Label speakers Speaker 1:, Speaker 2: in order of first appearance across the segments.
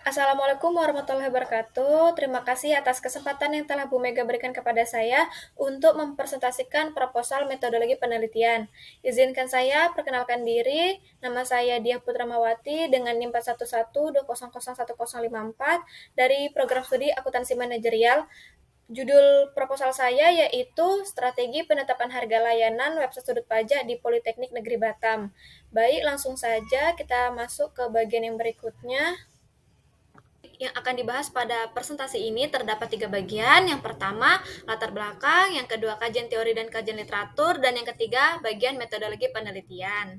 Speaker 1: Assalamualaikum warahmatullahi wabarakatuh. Terima kasih atas kesempatan yang telah Bu Mega berikan kepada saya untuk mempresentasikan proposal metodologi penelitian. Izinkan saya perkenalkan diri. Nama saya Diah Putramawati dengan NIM 41120011054 dari Program Studi Akuntansi Manajerial. Judul proposal saya yaitu Strategi Penetapan Harga Layanan Website Sudut Pajak di Politeknik Negeri Batam. Baik, langsung saja kita masuk ke bagian yang berikutnya. Yang akan dibahas pada presentasi ini terdapat 3 bagian. Yang pertama, latar belakang, yang kedua, kajian teori dan kajian literatur, dan yang ketiga, bagian metodologi penelitian.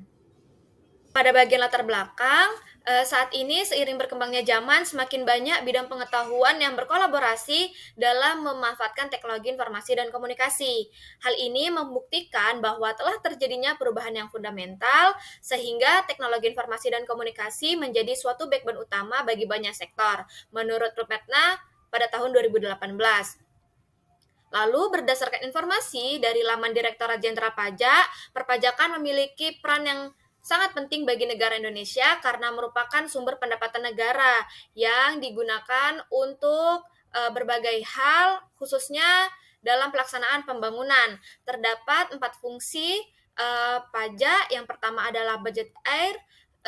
Speaker 1: Pada bagian latar belakang, saat ini seiring berkembangnya zaman, semakin banyak bidang pengetahuan yang berkolaborasi dalam memanfaatkan teknologi informasi dan komunikasi. Hal ini membuktikan bahwa telah terjadinya perubahan yang fundamental, sehingga teknologi informasi dan komunikasi menjadi suatu backbone utama bagi banyak sektor, menurut Rupetna pada tahun 2018. Lalu, berdasarkan informasi dari laman Direktorat Jenderal Pajak, perpajakan memiliki peran yang sangat penting bagi negara Indonesia karena merupakan sumber pendapatan negara yang digunakan untuk berbagai hal, khususnya dalam pelaksanaan pembangunan. Terdapat 4 fungsi pajak. Yang pertama adalah budget air,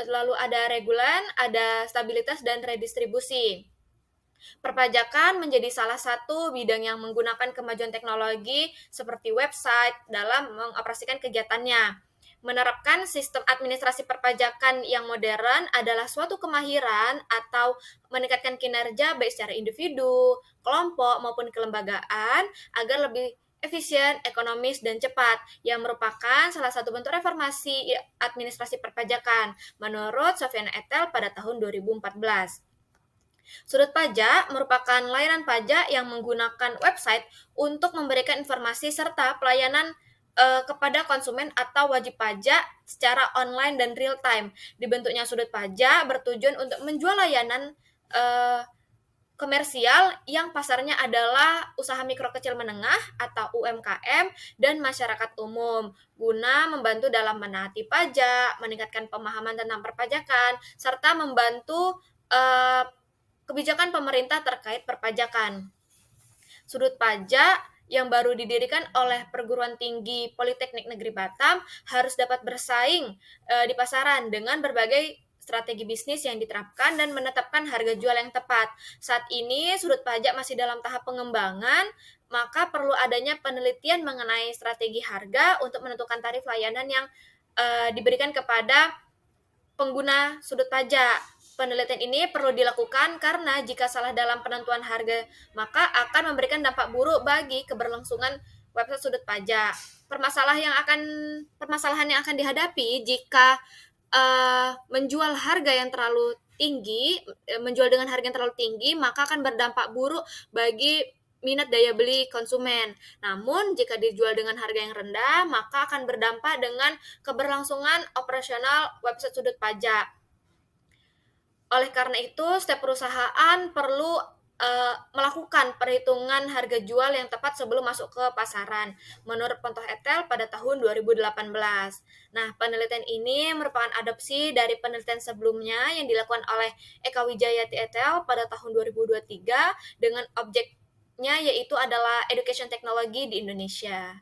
Speaker 1: lalu ada regulan, ada stabilitas, dan redistribusi. Perpajakan menjadi salah satu bidang yang menggunakan kemajuan teknologi seperti website dalam mengoperasikan kegiatannya. Menerapkan sistem administrasi perpajakan yang modern adalah suatu kemahiran atau meningkatkan kinerja baik secara individu, kelompok, maupun kelembagaan agar lebih efisien, ekonomis, dan cepat, yang merupakan salah satu bentuk reformasi administrasi perpajakan, menurut Sofiana Etel pada tahun 2014. Sudut pajak merupakan layanan pajak yang menggunakan website untuk memberikan informasi serta pelayanan kepada konsumen atau wajib pajak secara online dan real time. Dibentuknya sudut pajak bertujuan untuk menjual layanan komersial yang pasarnya adalah usaha mikro kecil menengah atau UMKM dan masyarakat umum, guna membantu dalam menaati pajak, meningkatkan pemahaman tentang perpajakan, serta membantu kebijakan pemerintah terkait perpajakan. Sudut pajak yang baru didirikan oleh Perguruan Tinggi Politeknik Negeri Batam harus dapat bersaing di pasaran dengan berbagai strategi bisnis yang diterapkan dan menetapkan harga jual yang tepat. Saat ini sudut pajak masih dalam tahap pengembangan, maka perlu adanya penelitian mengenai strategi harga untuk menentukan tarif layanan yang diberikan kepada pengguna sudut pajak. Penelitian ini perlu dilakukan karena jika salah dalam penentuan harga, maka akan memberikan dampak buruk bagi keberlangsungan website sudut pajak. Permasalahan yang akan dihadapi jika menjual harga yang terlalu tinggi, menjual dengan harga yang terlalu tinggi, maka akan berdampak buruk bagi minat daya beli konsumen. Namun, jika dijual dengan harga yang rendah, maka akan berdampak dengan keberlangsungan operasional website sudut pajak. Oleh karena itu, setiap perusahaan perlu melakukan perhitungan harga jual yang tepat sebelum masuk ke pasaran, menurut Pontoh Etel pada tahun 2018. Nah, penelitian ini merupakan adopsi dari penelitian sebelumnya yang dilakukan oleh Eka Wijayati Etel pada tahun 2023 dengan objeknya yaitu adalah education technology di Indonesia.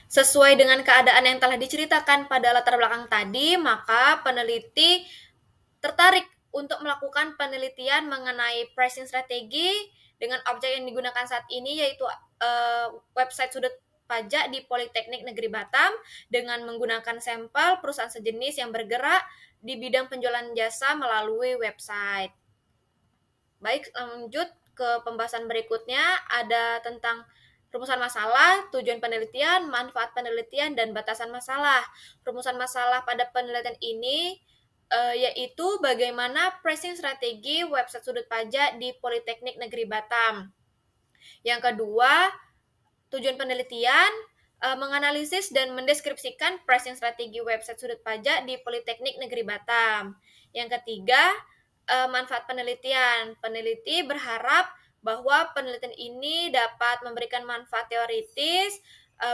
Speaker 1: Sesuai dengan keadaan yang telah diceritakan pada latar belakang tadi, maka peneliti tertarik untuk melakukan penelitian mengenai pricing strategi dengan objek yang digunakan saat ini yaitu website sudut pajak di Politeknik Negeri Batam dengan menggunakan sampel perusahaan sejenis yang bergerak di bidang penjualan jasa melalui website. Baik, lanjut ke pembahasan berikutnya, ada tentang rumusan masalah, tujuan penelitian, manfaat penelitian, dan batasan masalah. Rumusan masalah pada penelitian ini yaitu bagaimana pricing strategi website sudut pajak di Politeknik Negeri Batam. Yang kedua, tujuan penelitian menganalisis dan mendeskripsikan pricing strategi website sudut pajak di Politeknik Negeri Batam. Yang ketiga, manfaat penelitian. Peneliti berharap bahwa penelitian ini dapat memberikan manfaat teoritis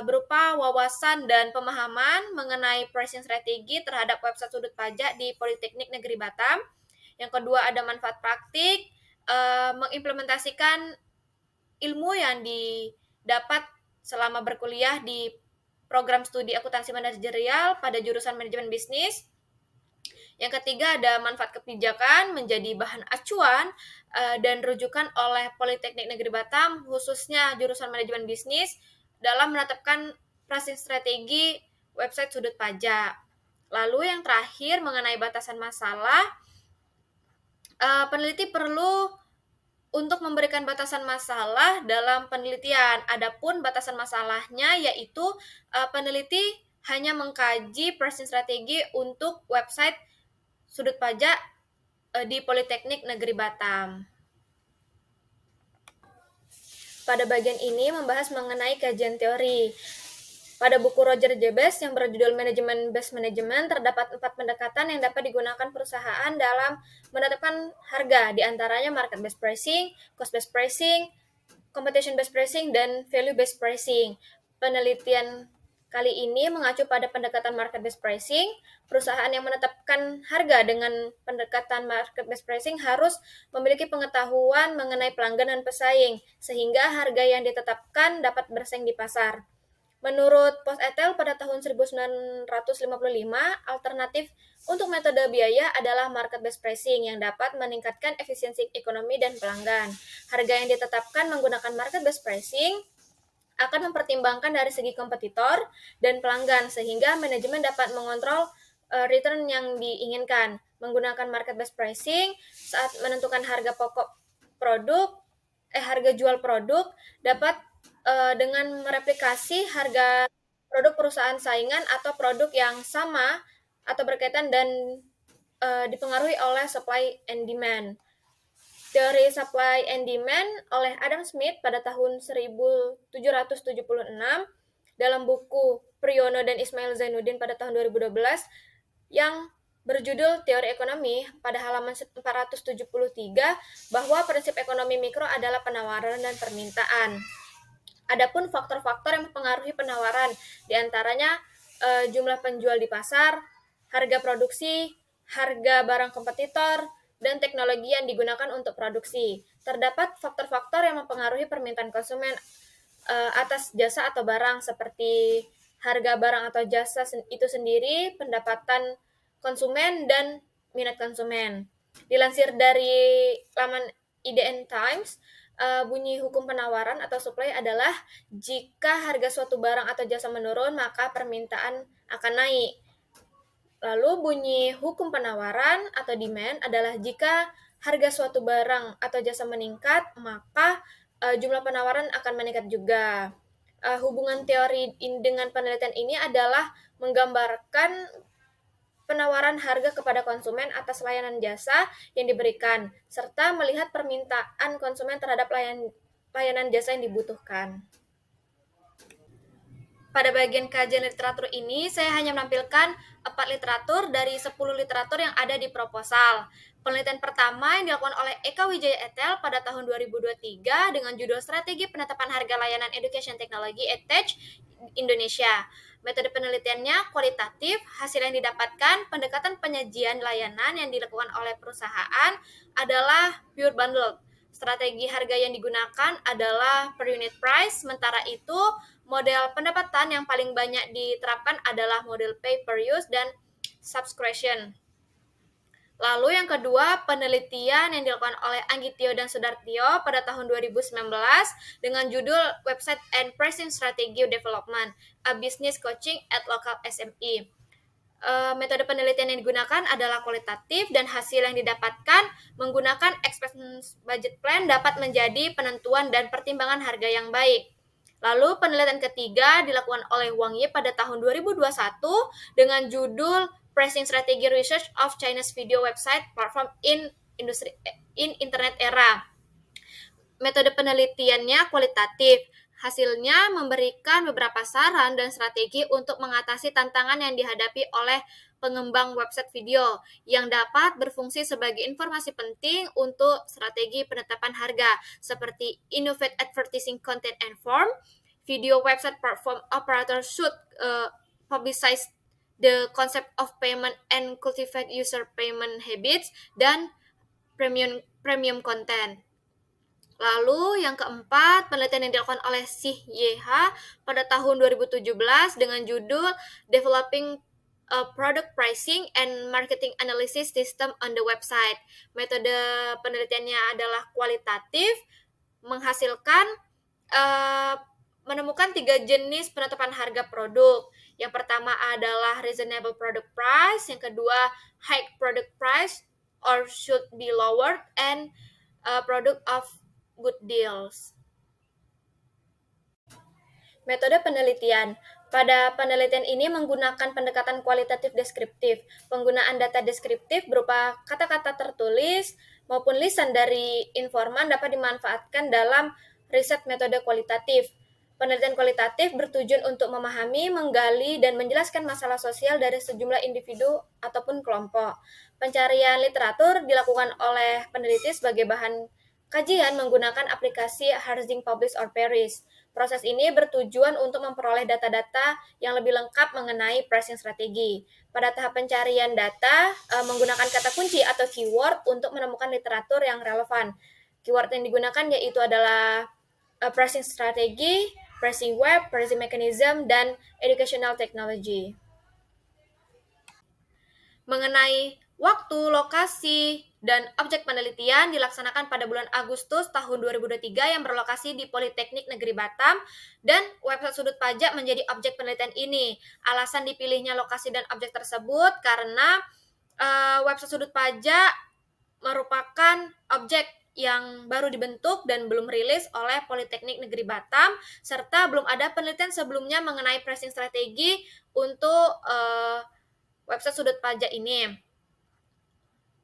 Speaker 1: berupa wawasan dan pemahaman mengenai pricing strategi terhadap website sudut pajak di Politeknik Negeri Batam. Yang kedua ada manfaat praktik, mengimplementasikan ilmu yang didapat selama berkuliah di program studi akuntansi manajerial pada jurusan manajemen bisnis. Yang ketiga ada manfaat kebijakan menjadi bahan acuan dan rujukan oleh Politeknik Negeri Batam, khususnya jurusan manajemen bisnis, dalam menetapkan pricing strategi website sudut pajak. Lalu yang terakhir mengenai batasan masalah, peneliti perlu untuk memberikan batasan masalah dalam penelitian. Adapun batasan masalahnya yaitu peneliti hanya mengkaji pricing strategi untuk website sudut pajak di Politeknik Negeri Batam. Pada bagian ini membahas mengenai kajian teori. Pada buku Roger Jebes yang berjudul Management Based Management, terdapat 4 pendekatan yang dapat digunakan perusahaan dalam menetapkan harga, di antaranya market based pricing, cost based pricing, competition based pricing, dan value based pricing. Penelitian kali ini mengacu pada pendekatan market based pricing. Perusahaan yang menetapkan harga dengan pendekatan market based pricing harus memiliki pengetahuan mengenai pelanggan dan pesaing, sehingga harga yang ditetapkan dapat bersaing di pasar. Menurut Post-Etel pada tahun 1955, alternatif untuk metode biaya adalah market-based pricing yang dapat meningkatkan efisiensi ekonomi dan pelanggan. Harga yang ditetapkan menggunakan market-based pricing akan mempertimbangkan dari segi kompetitor dan pelanggan, sehingga manajemen dapat mengontrol return yang diinginkan. Menggunakan market-based pricing saat menentukan harga pokok produk, harga jual produk dapat dengan mereplikasi harga produk perusahaan saingan atau produk yang sama atau berkaitan dan dipengaruhi oleh supply and demand. Teori supply and demand oleh Adam Smith pada tahun 1776 dalam buku Priyono dan Ismail Zainuddin pada tahun 2012 yang berjudul Teori Ekonomi pada halaman 473 bahwa prinsip ekonomi mikro adalah penawaran dan permintaan. Adapun faktor-faktor yang mempengaruhi penawaran, diantaranya jumlah penjual di pasar, harga produksi, harga barang kompetitor, dan teknologi yang digunakan untuk produksi. Terdapat faktor-faktor yang mempengaruhi permintaan konsumen atas jasa atau barang, seperti harga barang atau jasa itu sendiri, pendapatan konsumen, dan minat konsumen. Dilansir dari laman IDN Times, bunyi hukum penawaran atau supply adalah jika harga suatu barang atau jasa menurun, maka permintaan akan naik. Lalu bunyi hukum penawaran atau demand adalah jika harga suatu barang atau jasa meningkat, maka jumlah penawaran akan meningkat juga. Hubungan teori dengan penelitian ini adalah menggambarkan penawaran harga kepada konsumen atas layanan jasa yang diberikan, serta melihat permintaan konsumen terhadap layanan jasa yang dibutuhkan. Pada bagian kajian literatur ini, saya hanya menampilkan 4 literatur dari 10 literatur yang ada di proposal. Penelitian pertama yang dilakukan oleh Eka Wijaya et al. Pada tahun 2023 dengan judul Strategi Penetapan Harga Layanan Education Technology EdTech Indonesia. Metode penelitiannya kualitatif, hasil yang didapatkan, pendekatan penyajian layanan yang dilakukan oleh perusahaan adalah pure bundle. Strategi harga yang digunakan adalah per unit price, sementara itu model pendapatan yang paling banyak diterapkan adalah model pay per use dan subscription. Lalu yang kedua, penelitian yang dilakukan oleh Anggitio dan Sudartio pada tahun 2019 dengan judul Website and Pricing Strategy Development, a Business Coaching at Local SME. Metode penelitian yang digunakan adalah kualitatif dan hasil yang didapatkan menggunakan expense budget plan dapat menjadi penentuan dan pertimbangan harga yang baik. Lalu penelitian ketiga dilakukan oleh Wang Ye pada tahun 2021 dengan judul Pricing Strategy Research of Chinese Video Website Platform in Internet Era. Metode penelitiannya kualitatif. Hasilnya memberikan beberapa saran dan strategi untuk mengatasi tantangan yang dihadapi oleh pengembang website video yang dapat berfungsi sebagai informasi penting untuk strategi penetapan harga seperti innovate advertising content and form, video website platform operator should publicize the concept of payment and cultivate user payment habits, dan premium content. Lalu yang keempat, penelitian yang dilakukan oleh Sih YH pada tahun 2017 dengan judul Developing a Product Pricing and Marketing Analysis System on the Website. Metode penelitiannya adalah kualitatif, menghasilkan menemukan 3 jenis penetapan harga produk. Yang pertama adalah reasonable product price, yang kedua high product price or should be lowered, and product of good deals. Metode penelitian. Pada penelitian ini menggunakan pendekatan kualitatif deskriptif. Penggunaan data deskriptif berupa kata-kata tertulis maupun lisan dari informan dapat dimanfaatkan dalam riset metode kualitatif. Penelitian kualitatif bertujuan untuk memahami, menggali, dan menjelaskan masalah sosial dari sejumlah individu ataupun kelompok. Pencarian literatur dilakukan oleh peneliti sebagai bahan kajian menggunakan aplikasi Harzing Publish or Perish. Proses ini bertujuan untuk memperoleh data-data yang lebih lengkap mengenai pricing strategi. Pada tahap pencarian data, menggunakan kata kunci atau keyword untuk menemukan literatur yang relevan. Keyword yang digunakan yaitu adalah pricing strategi, pricing web, pricing mechanism, dan educational technology. Mengenai waktu, lokasi, dan objek penelitian dilaksanakan pada bulan Agustus tahun 2023 yang berlokasi di Politeknik Negeri Batam, dan website Sudut Pajak menjadi objek penelitian ini. Alasan dipilihnya lokasi dan objek tersebut karena website Sudut Pajak merupakan objek yang baru dibentuk dan belum rilis oleh Politeknik Negeri Batam, serta belum ada penelitian sebelumnya mengenai pricing strategi untuk website Sudut Pajak ini.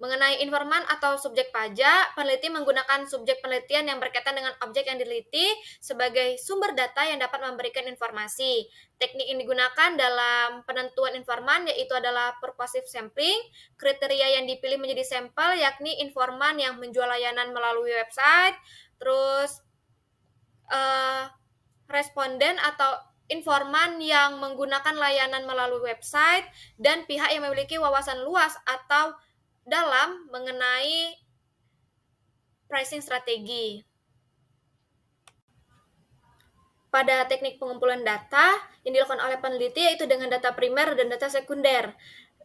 Speaker 1: Mengenai informan atau subjek pajak, peneliti menggunakan subjek penelitian yang berkaitan dengan objek yang diteliti sebagai sumber data yang dapat memberikan informasi. Teknik yang digunakan dalam penentuan informan yaitu adalah purposive sampling. Kriteria yang dipilih menjadi sampel yakni informan yang menjual layanan melalui website, terus responden atau informan yang menggunakan layanan melalui website, dan pihak yang memiliki wawasan luas atau dalam mengenai pricing strategi. Pada teknik pengumpulan data yang dilakukan oleh peneliti yaitu dengan data primer dan data sekunder.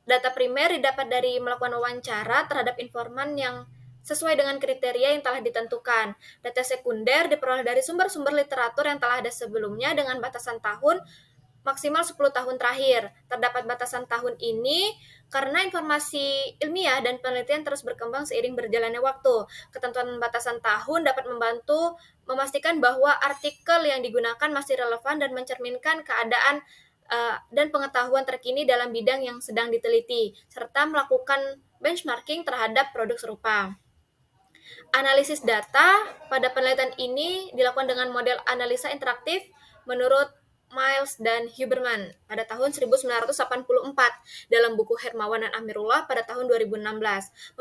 Speaker 1: Data primer didapat dari melakukan wawancara terhadap informan yang sesuai dengan kriteria yang telah ditentukan. Data sekunder diperoleh dari sumber-sumber literatur yang telah ada sebelumnya dengan batasan tahun maksimal 10 tahun terakhir. Terdapat batasan tahun ini karena informasi ilmiah dan penelitian terus berkembang seiring berjalannya waktu. Ketentuan batasan tahun dapat membantu memastikan bahwa artikel yang digunakan masih relevan dan mencerminkan keadaan dan pengetahuan terkini dalam bidang yang sedang diteliti, serta melakukan benchmarking terhadap produk serupa. Analisis data pada penelitian ini dilakukan dengan model analisa interaktif menurut Miles dan Huberman pada tahun 1984 dalam buku Hermawan dan Amirullah pada tahun 2016.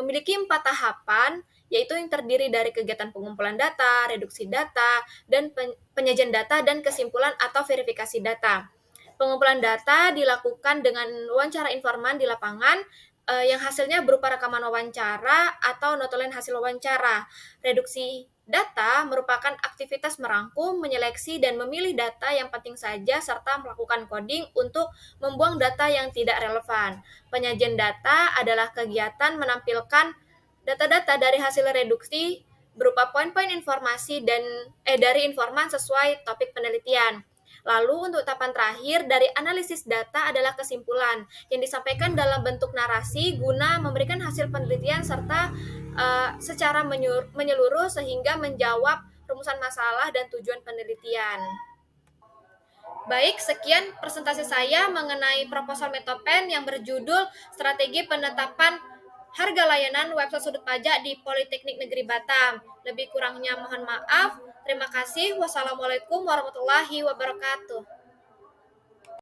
Speaker 1: Memiliki 4 tahapan, yaitu yang terdiri dari kegiatan pengumpulan data, reduksi data, dan penyajian data dan kesimpulan atau verifikasi data. Pengumpulan data dilakukan dengan wawancara informan di lapangan yang hasilnya berupa rekaman wawancara atau notulen hasil wawancara. Reduksi data merupakan aktivitas merangkum, menyeleksi, dan memilih data yang penting saja serta melakukan coding untuk membuang data yang tidak relevan. Penyajian data adalah kegiatan menampilkan data-data dari hasil reduksi berupa poin-poin informasi dari informan sesuai topik penelitian. Lalu untuk tahapan terakhir dari analisis data adalah kesimpulan yang disampaikan dalam bentuk narasi guna memberikan hasil penelitian serta secara menyeluruh sehingga menjawab rumusan masalah dan tujuan penelitian. Baik, sekian presentasi saya mengenai proposal Metopen yang berjudul Strategi Penetapan Harga Layanan Website Sudut Pajak di Politeknik Negeri Batam. Lebih kurangnya mohon maaf. Terima kasih. Wassalamualaikum warahmatullahi wabarakatuh.